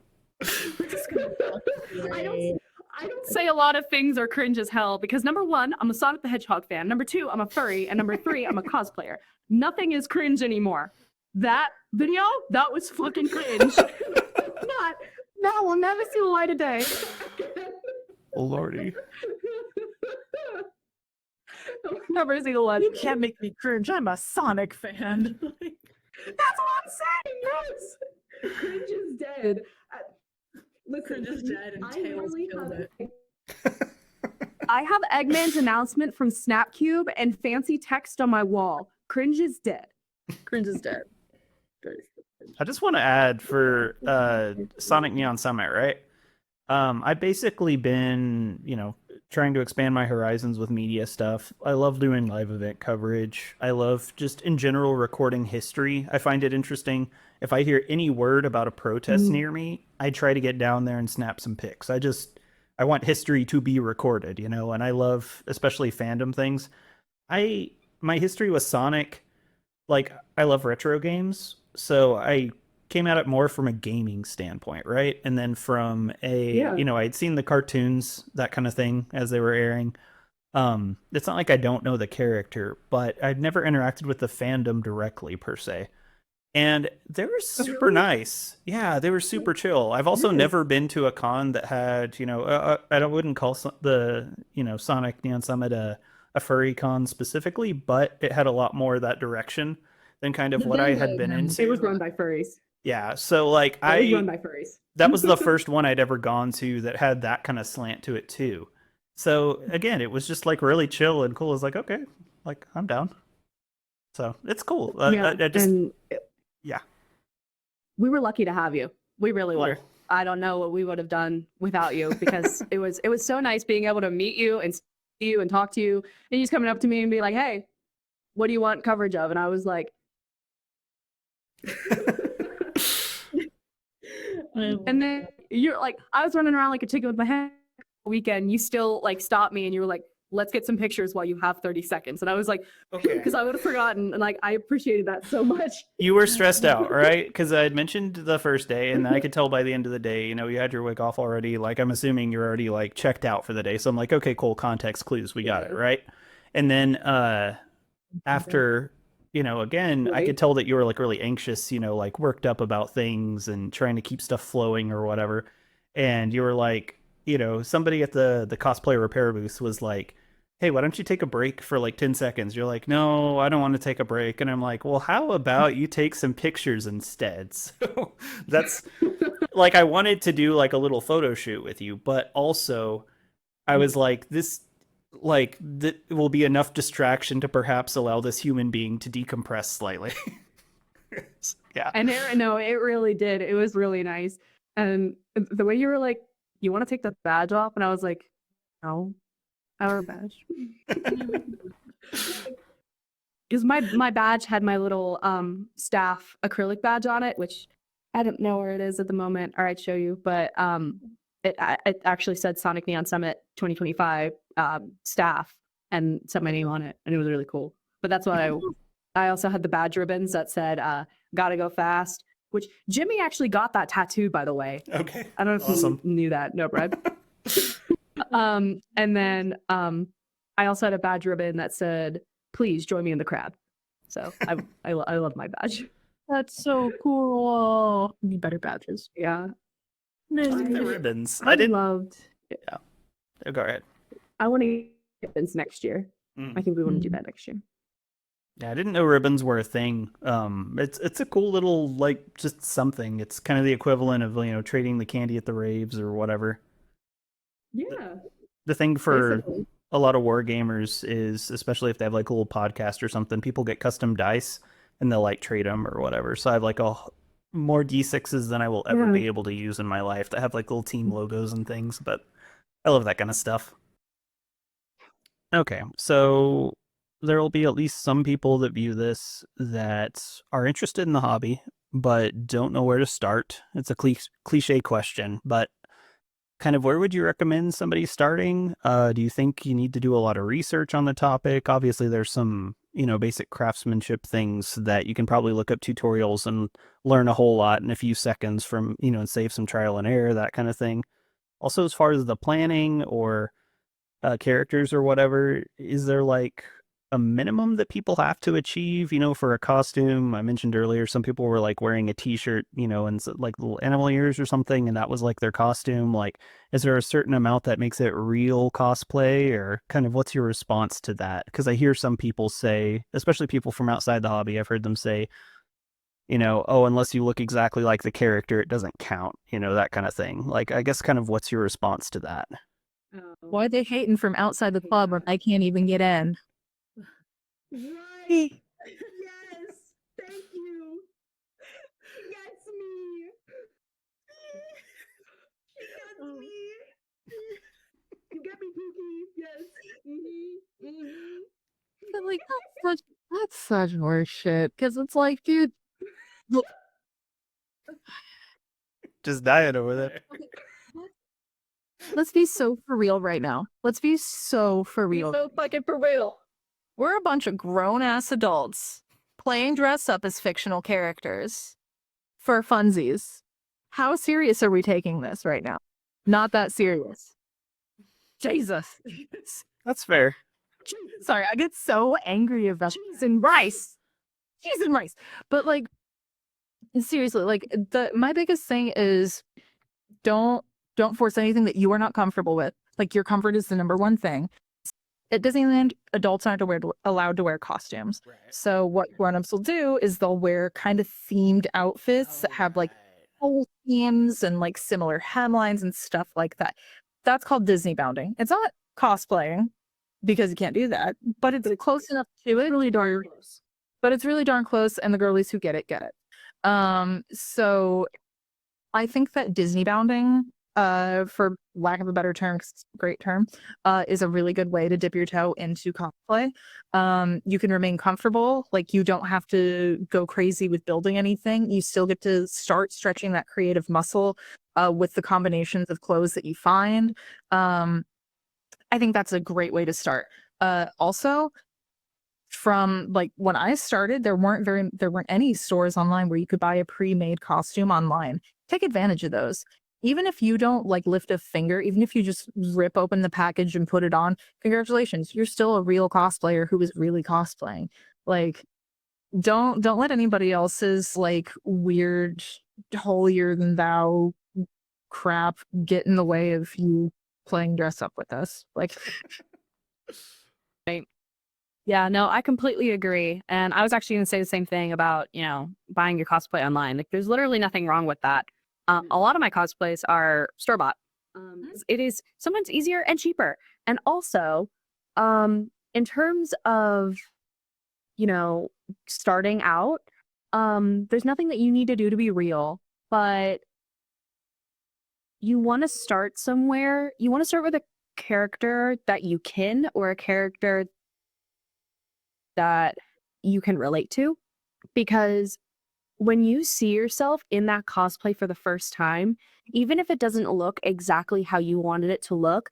I don't say a lot of things are cringe as hell because number one, I'm a Sonic the Hedgehog fan. Number two, I'm a furry. And number three, I'm a cosplayer. Nothing is cringe anymore. That video, that was fucking cringe. That will never see the light of day. Oh, Lordy. Never see the light. You can't make me cringe. I'm a Sonic fan. That's what I'm saying. Yes. Cringe is dead. Listen, Cringe is dead and I Tails really killed have- it. I have Eggman's announcement from Snapcube and fancy text on my wall. Cringe is dead. Cringe is dead. I just want to add for Sonic Neon Summit, right? I've basically been, trying to expand my horizons with media stuff. I love doing live event coverage. I love just in general recording history. I find it interesting. If I hear any word about a protest near me, I try to get down there and snap some pics. I want history to be recorded, and I love especially fandom things. My history with Sonic, like I love retro games, so I came at it more from a gaming standpoint, right? And then from Yeah. I'd seen the cartoons, that kind of thing as they were airing. It's not like I don't know the character, but I'd never interacted with the fandom directly per se. And they were super really? nice. Yeah, they were super chill. I've also Nice. never been to a con that had, I wouldn't call the, Sonic Neon Summit a furry con specifically, but it had a lot more of that direction than kind of what I had been into. It was run by furries. Yeah, so like It was run by furries. that was the first one I'd ever gone to that had that kind of slant to it too. So again, it was just like really chill and cool. I was like, okay, like I'm down. So it's cool. Yeah, I just and yeah. We were lucky to have you. We really were. Cool. I don't know what we would have done without you because it was so nice being able to meet you and see you and talk to you. And you just coming up to me and be like, "Hey, what do you want coverage of?" And I was like, and then you're like, I was running around like a chicken with my head weekend. You still like stopped me and you were like, "Let's get some pictures while you have 30 seconds." And I was like, Okay. because I would have forgotten. And like, I appreciated that so much. You were stressed out, right? Because I had mentioned the first day, and I could tell by the end of the day, you had your week off already. Like, I'm assuming you're already like checked out for the day. So I'm like, okay, cool, context clues, we got it, right? And then after, again, I could tell that you were like really anxious, like worked up about things and trying to keep stuff flowing or whatever. And you were like, somebody at the cosplay repair booth was like, hey, why don't you take a break for like 10 seconds? You're like, no, I don't want to take a break. And I'm like, well, how about you take some pictures instead? So that's like, I wanted to do like a little photo shoot with you, but also I was like, that will be enough distraction to perhaps allow this human being to decompress slightly. Yeah. And it really did. It was really nice. And the way you were like, you want to take the badge off? And I was like, no, our badge. Because my badge had my little staff acrylic badge on it, which I don't know where it is at the moment, or I'd show you. But it actually said Sonic Neon Summit 2025 staff and said my name on it, and it was really cool. But that's what I also had the badge ribbons that said "Gotta go fast," which Jimmy actually got that tattooed, by the way. Okay. I don't know if Awesome. you knew that. No, Brad. And then I also had a badge ribbon that said, "Please join me in the crowd." So I love my badge. That's so cool. Need better badges. Yeah. I like the ribbons. I loved. Go ahead. I want to get ribbons next year. I think we want to do that next year. Yeah, I didn't know ribbons were a thing. It's a cool little like just something. It's kind of the equivalent of trading the candy at the raves or whatever. Yeah. The thing for Basically. a lot of war gamers is, especially if they have like a little podcast or something, people get custom dice and they'll like trade them or whatever. So I have like more D6s than I will ever be able to use in my life that have like little team logos and things. But I love that kind of stuff. Okay, so there will be at least some people that view this that are interested in the hobby but don't know where to start. It's a cliche question, but kind of where would you recommend somebody starting? Do you think you need to do a lot of research on the topic? Obviously, there's some, basic craftsmanship things that you can probably look up tutorials and learn a whole lot in a few seconds from, and save some trial and error, that kind of thing. Also, as far as the planning or characters or whatever, is there like a minimum that people have to achieve, for a costume? I mentioned earlier, some people were like wearing a t-shirt, and like little animal ears or something, and that was like their costume. Like, is there a certain amount that makes it real cosplay, or kind of what's your response to that? Because I hear some people say, especially people from outside the hobby, I've heard them say, oh, unless you look exactly like the character, it doesn't count, that kind of thing. Like, I guess kind of what's your response to that? Why are they hating from outside the club when I can't even get in? Right. Yes. Thank you. She gets me. She gets me. like, that's such horse shit. Because it's like, dude, look, Just dying over there. let's be so for real right now. Let's be so for real. So fucking for real. We're a bunch of grown ass adults playing dress up as fictional characters for funsies. How serious are we taking this right now? Not that serious. Jesus. That's fair. Sorry, I get so angry about cheese and rice. Cheese and rice. But like seriously, like my biggest thing is don't force anything that you are not comfortable with. Like your comfort is the number one thing. At Disneyland, adults aren't allowed to wear costumes. Right. So what grown-ups will do is they'll wear kind of themed outfits that have like whole themes and like similar hemlines and stuff like that. That's called Disney bounding. It's not cosplaying because you can't do that, but it's close enough to it. Really darn close. But it's really darn close, and the girlies who get it. So I think that Disney bounding, for lack of a better term, 'cause it's a great term, is a really good way to dip your toe into cosplay. You can remain comfortable, like you don't have to go crazy with building anything. You still get to start stretching that creative muscle with the combinations of clothes that you find. I think that's a great way to start. Also, from like when I started, there weren't any stores online where you could buy a pre-made costume online. Take advantage of those. Even if you don't like lift a finger, even if you just rip open the package and put it on, congratulations, you're still a real cosplayer who is really cosplaying. Like, don't let anybody else's like weird holier than thou crap get in the way of you playing dress up with us. Like, Yeah, no, I completely agree. And I was actually going to say the same thing about, buying your cosplay online. Like, there's literally nothing wrong with that. A lot of my cosplays are store-bought. It is sometimes easier and cheaper. And also, in terms of, starting out, there's nothing that you need to do to be real, but you want to start somewhere. You want to start with a character that you kin, or a character that you can relate to, because when you see yourself in that cosplay for the first time, even if it doesn't look exactly how you wanted it to look,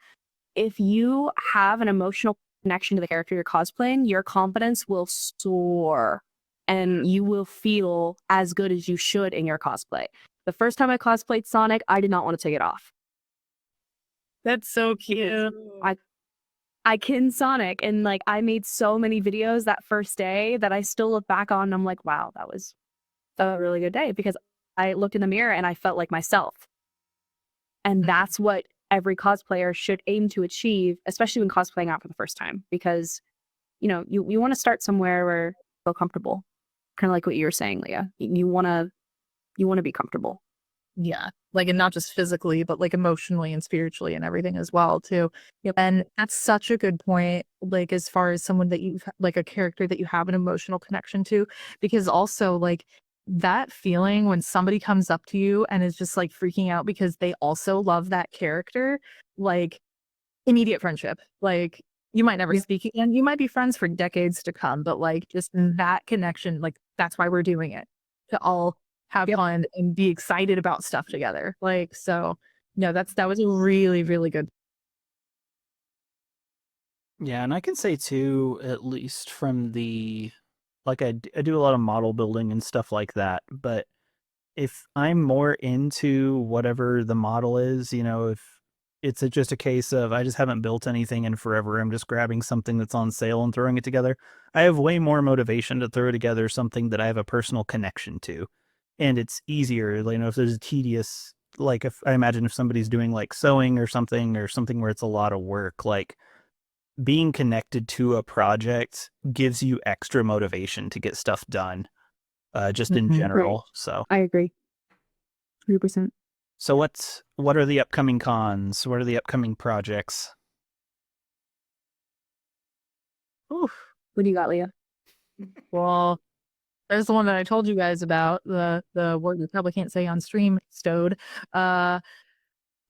if you have an emotional connection to the character you're cosplaying, your confidence will soar and you will feel as good as you should in your cosplay. The first time I cosplayed Sonic, I did not want to take it off. that's so cute. I kin Sonic, and like I made so many videos that first day that I still look back on and I'm like, wow, that was a really good day, because I looked in the mirror and I felt like myself. And that's what every cosplayer should aim to achieve, especially when cosplaying out for the first time, because you want to start somewhere where you feel comfortable. Kind of like what you were saying, Leah. You want to be comfortable. Yeah, like, and not just physically, but like emotionally and spiritually and everything as well too. Yep. And that's such a good point, like as far as someone that you've like a character that you have an emotional connection to, because also like that feeling when somebody comes up to you and is just like freaking out because they also love that character, like immediate friendship. Like you might never speak again, you might be friends for decades to come, but like just that connection, like that's why we're doing it, to all have fun and be excited about stuff together. Like, so no, that was a really, really good. Yeah, and I can say too, at least from the, like I do a lot of model building and stuff like that, but if I'm more into whatever the model is, if it's just a case of I just haven't built anything in forever, I'm just grabbing something that's on sale and throwing it together, I have way more motivation to throw together something that I have a personal connection to. And it's easier, if there's a tedious, like if I imagine if somebody's doing like sewing or something where it's a lot of work, like being connected to a project gives you extra motivation to get stuff done, just in general. Right. So I agree. 100%. So what are the upcoming cons? What are the upcoming projects? Oof. What do you got, Leah? Well, there's the one that I told you guys about, the word that probably can't say on stream, Stowed.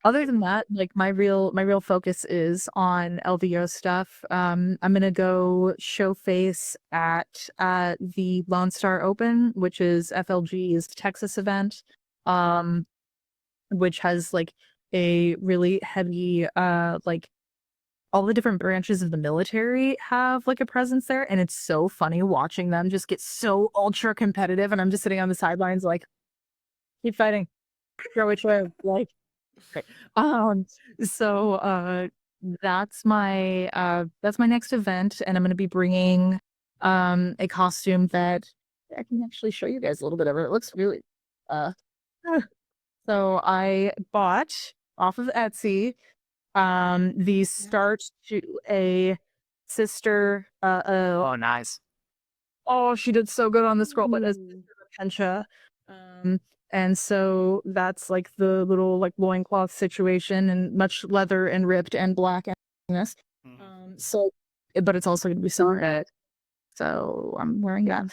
Other than that, like my real focus is on LVO stuff. I'm gonna go show face at the Lone Star Open, which is FLG's Texas event, which has like a really heavy like all the different branches of the military have like a presence there, and it's so funny watching them just get so ultra competitive, and I'm just sitting on the sidelines like, keep fighting, go which way, like. Great. So that's my next event, and I'm gonna be bringing a costume that I can actually show you guys a little bit of it. It looks really so I bought off of Etsy the start to a sister Oh, nice. oh, she did so good on the scroll, but as Ooh. Pencha. And so that's like the little like loincloth situation, and much leather and ripped and black and this. So, but it's also gonna be summer. So I'm wearing that.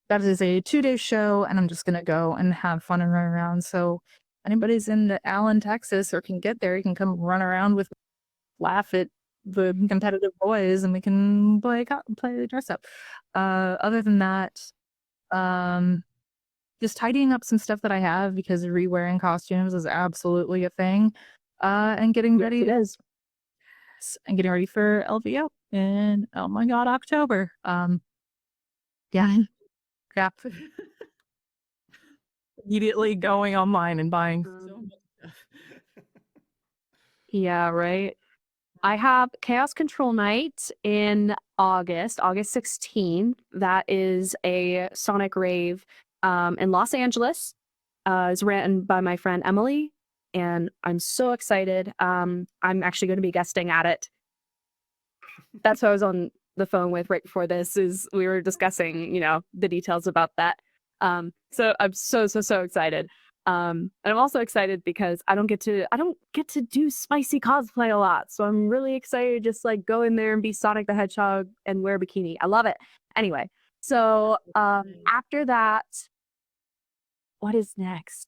That is a 2-day show, and I'm just gonna go and have fun and run around. So anybody's in Allen, Texas, or can get there, you can come run around with, laugh at the competitive boys, and we can play dress up. Other than that, just tidying up some stuff that I have, because re-wearing costumes is absolutely a thing. And getting Yes, ready it is. and getting ready for LVO in, oh my god, October. Yeah. Crap. Immediately going online and buying so much stuff. Yeah, right. I have Chaos Control Night in August 16th. That is a Sonic rave in Los Angeles. It's ran by my friend Emily, and I'm so excited. I'm actually going to be guesting at it. That's who I was on the phone with right before this. Is we were discussing, the details about that. So I'm so excited. And I'm also excited because I don't get to do spicy cosplay a lot. So I'm really excited to just like go in there and be Sonic the Hedgehog and wear a bikini. I love it. Anyway, so after that, what is next?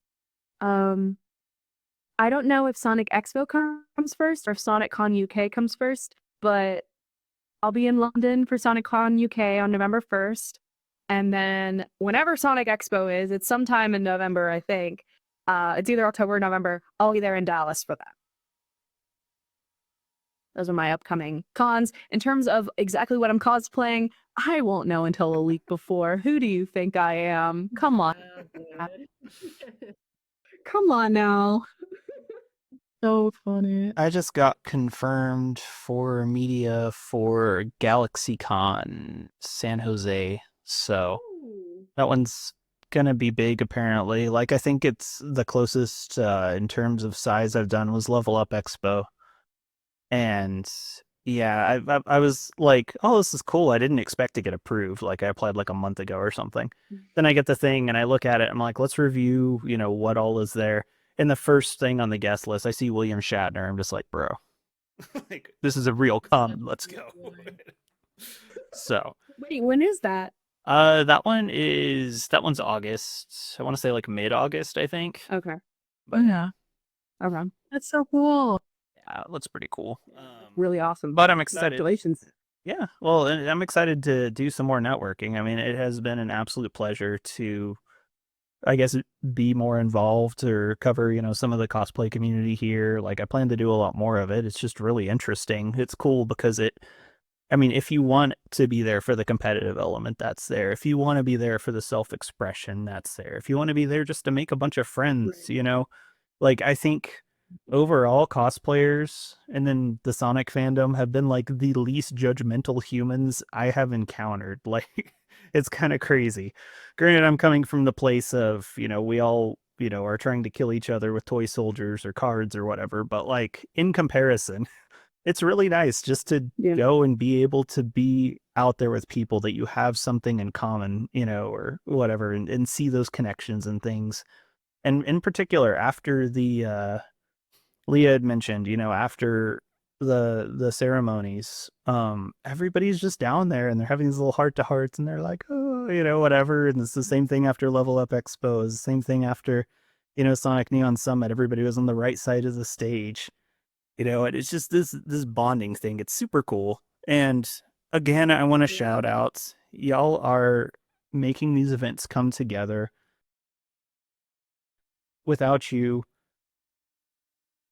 I don't know if Sonic Expo comes first or if Sonic Con UK comes first, but I'll be in London for Sonic Con UK on November 1st. And then whenever Sonic Expo is, it's sometime in November, I think. It's either October or November. I'll be there in Dallas for that. Those are my upcoming cons. In terms of exactly what I'm cosplaying, I won't know until a week before. Who do you think I am? Come on. Come on now. So funny. I just got confirmed for media for GalaxyCon San Jose, so Ooh. that one's gonna be big apparently. Like I think it's the closest in terms of size I've done was Level Up Expo, and yeah, I was like, oh, this is cool. I didn't expect to get approved. Like I applied like a month ago or something. Then I get the thing and I look at it. I'm like, let's review, what all is there. And the first thing on the guest list, I see William Shatner. I'm just like, bro, like this is a real con. Let's go. So, Wait, when is that? that one's August. I want to say like mid-August, I think. Okay. But yeah, Okay. That's so cool. it looks pretty cool. Really awesome. But I'm excited. Congratulations. Yeah, well, and I'm excited to do some more networking. I mean, it has been an absolute pleasure to, I guess, be more involved or cover, some of the cosplay community here. Like, I plan to do a lot more of it. It's just really interesting. It's cool because if you want to be there for the competitive element, that's there. If you want to be there for the self-expression, that's there. If you want to be there just to make a bunch of friends, like, I think overall cosplayers and then the Sonic fandom have been like the least judgmental humans I have encountered. Like it's kind of crazy. Granted, I'm coming from the place of, we all, are trying to kill each other with toy soldiers or cards or whatever, but like in comparison, it's really nice just to go and be able to be out there with people that you have something in common, or whatever, and see those connections and things. And in particular, after the Leah had mentioned, after the ceremonies, everybody's just down there and they're having these little heart-to-hearts and they're like, oh, whatever. And it's the same thing after Level Up Expo, it's the same thing after Sonic Neon Summit, everybody was on the right side of the stage. And it's just this bonding thing. It's super cool. And again, I want to shout out, y'all are making these events come together. Without you,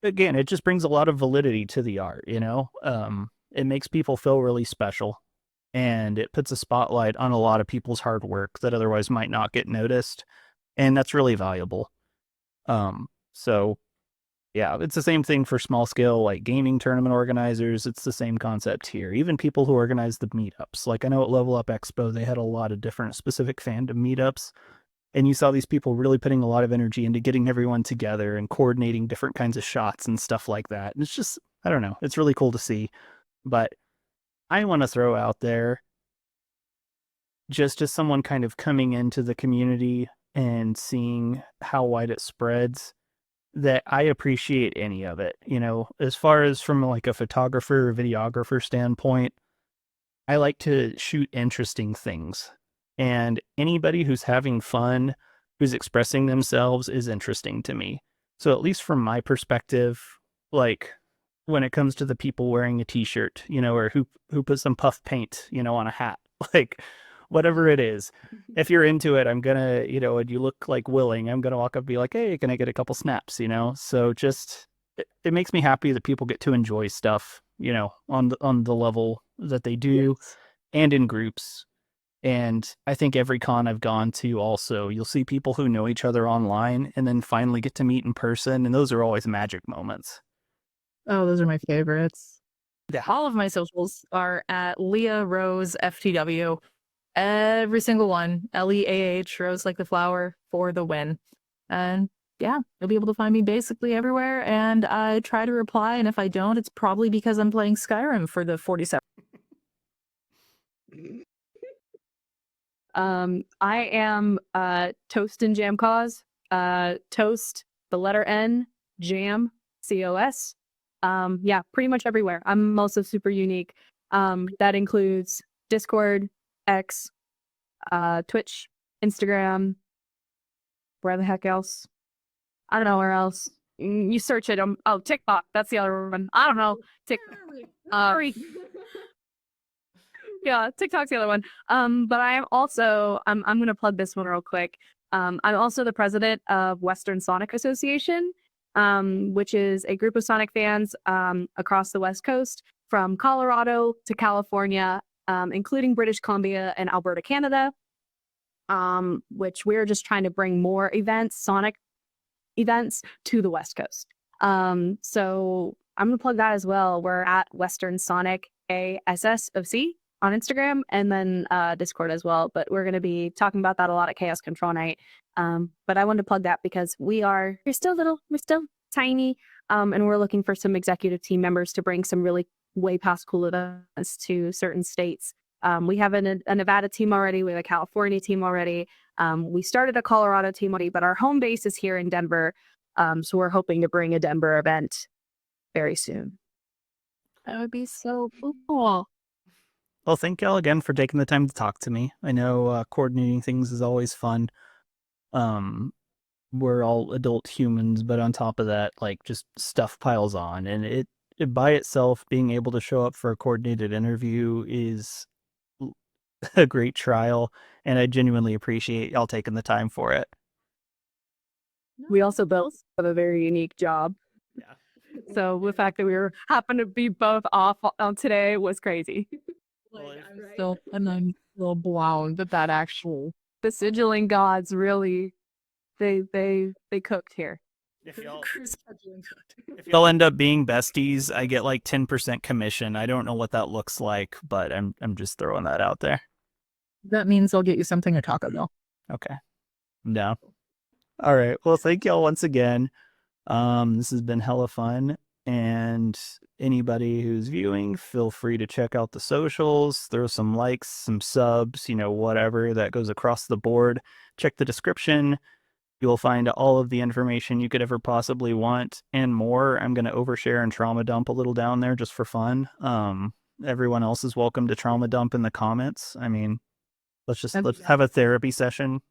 again, it just brings a lot of validity to the art, it makes people feel really special, and it puts a spotlight on a lot of people's hard work that otherwise might not get noticed, and that's really valuable. So yeah, it's the same thing for small scale, like gaming tournament organizers. It's the same concept here. Even people who organize the meetups. Like I know at Level Up Expo, they had a lot of different specific fandom meetups. And you saw these people really putting a lot of energy into getting everyone together and coordinating different kinds of shots and stuff like that. And it's just, I don't know, it's really cool to see. But I want to throw out there, just as someone kind of coming into the community and seeing how wide it spreads, that I appreciate any of it. As far as from like a photographer or videographer standpoint, I like to shoot interesting things. And anybody who's having fun, who's expressing themselves is interesting to me. So at least from my perspective, like when it comes to the people wearing a t-shirt, or who put some puff paint, on a hat, like whatever it is, if you're into it, I'm gonna, and you look like willing, I'm gonna walk up and be like, hey, can I get a couple snaps, So just, it makes me happy that people get to enjoy stuff, on the level that they do. Yes. And in groups. And I think every con I've gone to also, you'll see people who know each other online and then finally get to meet in person. And those are always magic moments. Oh, those are my favorites. Yeah. All of my socials are at leahroseftw. Every single one. LEAH, rose like the flower, for the win. And yeah, you'll be able to find me basically everywhere. And I try to reply. And if I don't, it's probably because I'm playing Skyrim for the 47th. I am toastnjamcos. Toast, the letter N, jam, COS. Yeah, pretty much everywhere. I'm also super unique. That includes Discord, X, Twitch, Instagram, where the heck else? I don't know where else. You search it. Oh, TikTok. That's the other one. I don't know. Yeah, TikTok's the other one. But I am also, I'm gonna plug this one real quick. I'm also the president of Western Sonic Association, which is a group of Sonic fans across the West Coast, from Colorado to California, including British Columbia and Alberta, Canada. Which we're just trying to bring more events, Sonic events, to the West Coast. So I'm gonna plug that as well. We're at Western Sonic ASSOC on Instagram, and then Discord as well. But we're going to be talking about that a lot at Chaos Control Night. But I wanted to plug that because we're still little, we're still tiny, and we're looking for some executive team members to bring some really way past cool events to certain states. We have a Nevada team already. We have a California team already. We started a Colorado team already, but our home base is here in Denver. So we're hoping to bring a Denver event very soon. That would be so cool. Well, thank y'all again for taking the time to talk to me. I know coordinating things is always fun. We're all adult humans, but on top of that, like, just stuff piles on, and it by itself, being able to show up for a coordinated interview is a great trial, and I genuinely appreciate y'all taking the time for it. We also both have a very unique job. Yeah. So the fact that we happened to be both off on today was crazy. I'm still blown that actual The sigilling gods really, they cooked here. If y'all, cruise scheduling cooked. if y'all end up being besties, I get like 10% commission. I don't know what that looks like, but I'm just throwing that out there. That means I'll get you something at Taco Bell. Okay. I'm down. All right. Well, thank y'all once again. This has been hella fun. And anybody who's viewing, feel free to check out the socials, throw some likes, some subs, whatever that goes across the board. Check the description. You'll find all of the information you could ever possibly want and more. I'm going to overshare and trauma dump a little down there just for fun. Everyone else is welcome to trauma dump in the comments. I mean, let's have a therapy session.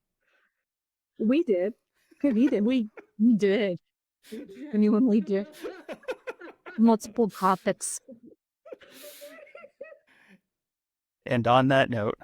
We did. We did. Genuinely did. Multiple topics. And on that note,